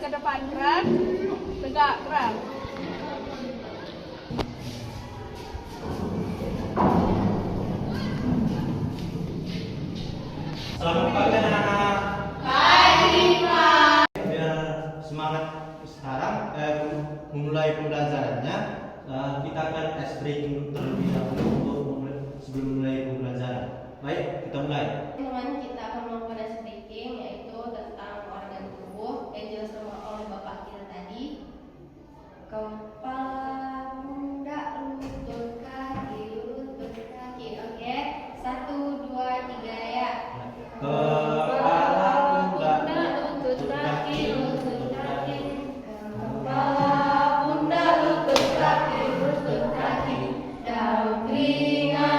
ke depan, gerak. Tegak, gerak. Selamat pagi anak-anak. Pagi, Pak. Biar semangat sekarang memulai pembelajarannya, kita akan ice breaking terlebih dahulu sebelum mulai pembelajaran. Baik, kita mulai. Teman-teman, kita akan melakukan ice breaking, yaitu tentang organ tubuh yang dijelaskan oleh bapak kita tadi. Kepala, pundak, lutut, kaki. Oke, 1, 2, 3 ya. Kepala, pundak, lutut, kaki. Kepala, pundak, lutut, kaki. Daun telinga,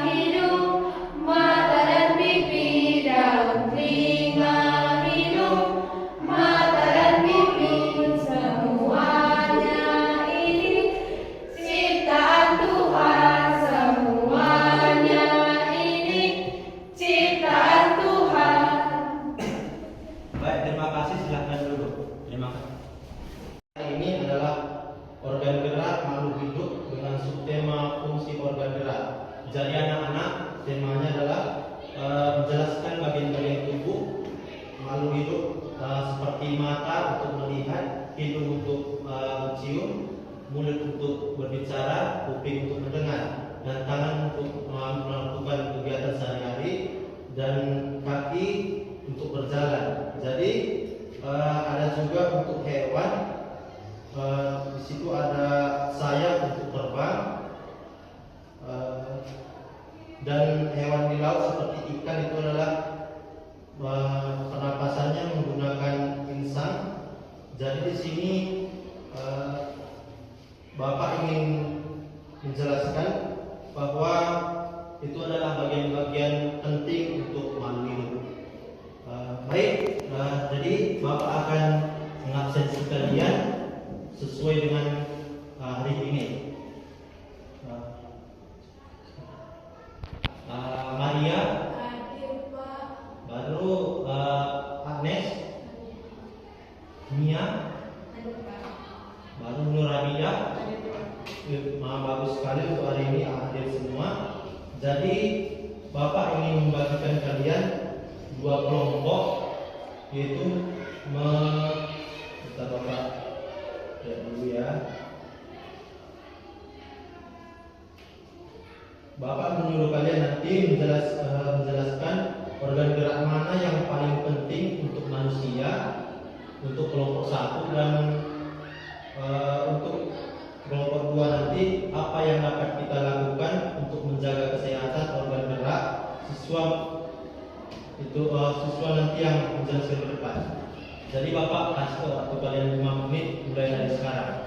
hidung, mata dan pipi. Daun telinga, hidung, mata dan pipi. Semuanya ini ciptaan Tuhan. Semuanya ini ciptaan Tuhan. Baik, terima kasih. Silakan duduk. Terima kasih. Ini adalah organ gerak makhluk hidup dengan subtema fungsi organ gerak. Jadi anak-anak, temanya adalah menjelaskan bagian-bagian tubuh makhluk hidup seperti mata untuk melihat, hidung untuk mencium, mulut untuk berbicara, kuping untuk mendengar, dan tangan untuk melakukan kegiatan sehari-hari, dan kaki untuk berjalan. Jadi ada juga untuk hewan. Di situ ada sayap untuk terbang, dan hewan di laut seperti ikan itu adalah pernapasannya menggunakan insang. Jadi di sini Bapak ingin menjelaskan bahwa itu adalah bagian-bagian penting untuk makhluk hidup. Baik, jadi Bapak akan mengabsensi kalian sesuai dengan hari ini. Maria, Hadir, Pak. baru Agnes, Mia, baru Nuradia. Bagus sekali untuk hari ini hadir semua. Jadi Bapak ingin membagikan kalian dua kelompok, yaitu kita Bapak lihat dulu ya. Bapak menyuruh kalian nanti menjelaskan organ gerak mana yang paling penting untuk manusia, untuk kelompok 1, dan untuk kelompok 2 nanti apa yang dapat kita lakukan untuk menjaga kesehatan organ gerak siswa nanti yang menjelaskan ke depan. Jadi Bapak kasih waktu kalian 5 menit mulai dari sekarang.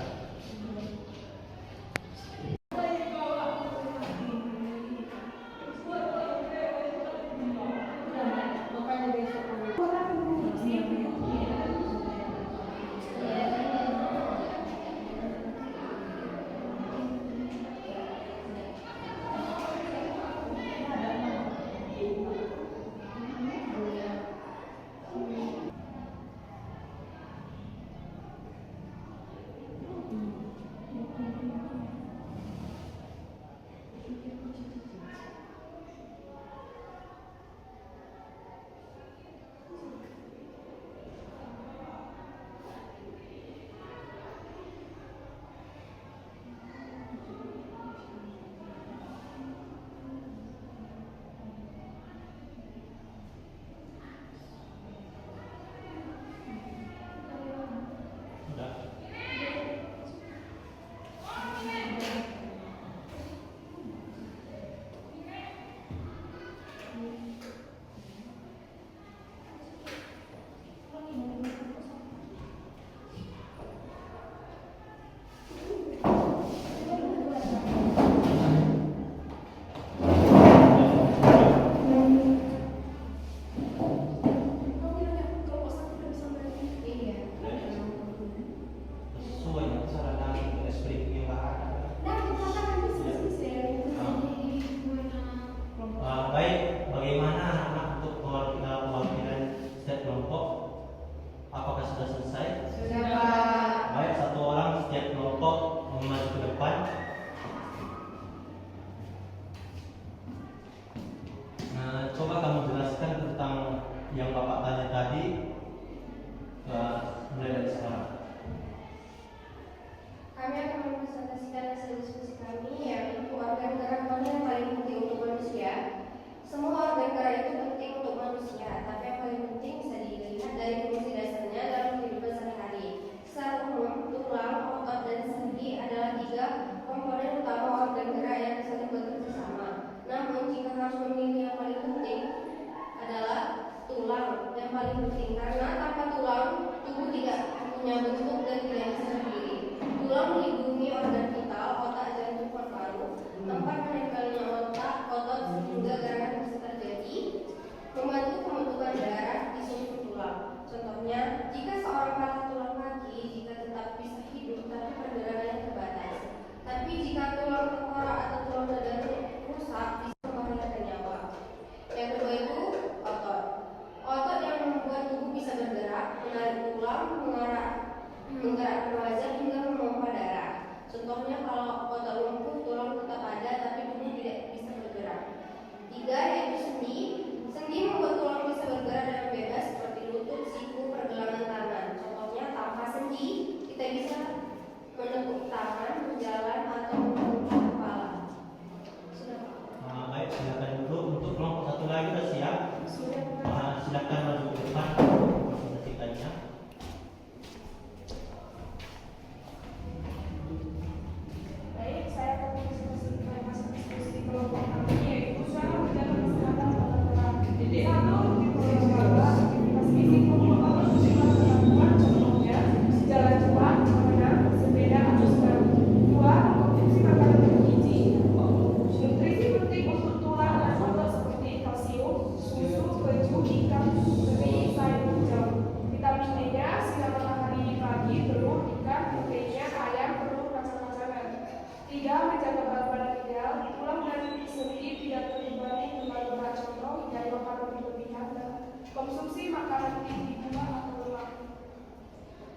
aktif di kuat atau lemah.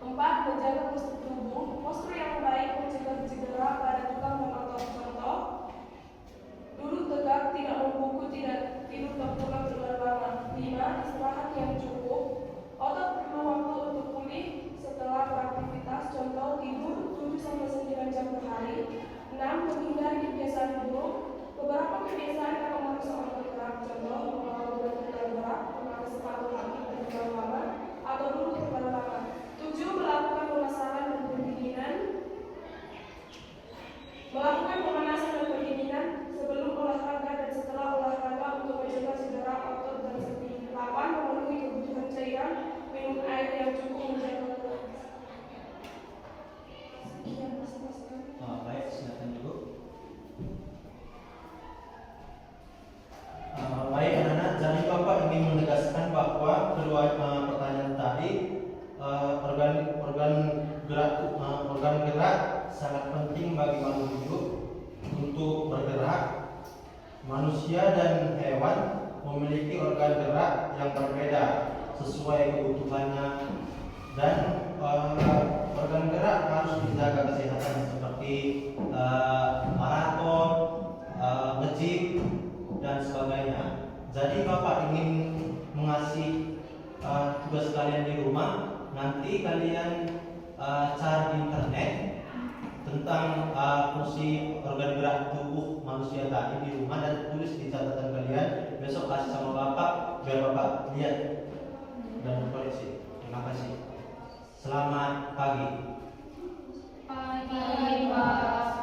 4. Menjaga postur tubuh. Postur yang baik mencegah cedera pada tukang memotong. Contoh, duduk tegak, tidak membungkuk, tidak tidur terpulang berlama-lama. 5. Istirahat yang cukup. Otot perlu waktu untuk pulih setelah beraktivitas. Contoh, tidur 7-9 jam per hari. 6. Menghindari kebiasaan buruk. Beberapa kebiasaan yang memaksa orang bergerak. Contoh, mengelola berat berat, memakai sepatu kaki berjalan lama, atau duduk berlama-lama. 7. Melakukan pemasaran dan pendinginan. Melakukan pemanasan dan pendinginan sebelum olahraga dan setelah olahraga untuk mencegah cedera otot dan sendi. 8. Memenuhi kebutuhan cairan, minum air yang cukup, menjaga gerak. Sekian mas. Baik, silakan dulu. Baik anak-anak, jadi Bapak ingin menegaskan bahwa kedua pertanyaan tadi organ gerak sangat penting bagi makhluk hidup untuk bergerak. Manusia dan hewan memiliki organ gerak yang berbeda sesuai kebutuhannya, dan organ gerak harus dijaga kesehatan seperti maraton, nge-gym dan sebagainya. Jadi Bapak ingin mengasih tugas kalian di rumah, nanti kalian cari di internet tentang fungsi organ gerak tubuh manusia tadi di rumah dan tulis di catatan kalian. Besok kasih sama Bapak biar Bapak lihat dan koreksi. Terima kasih. Selamat pagi. Pagi, Pak.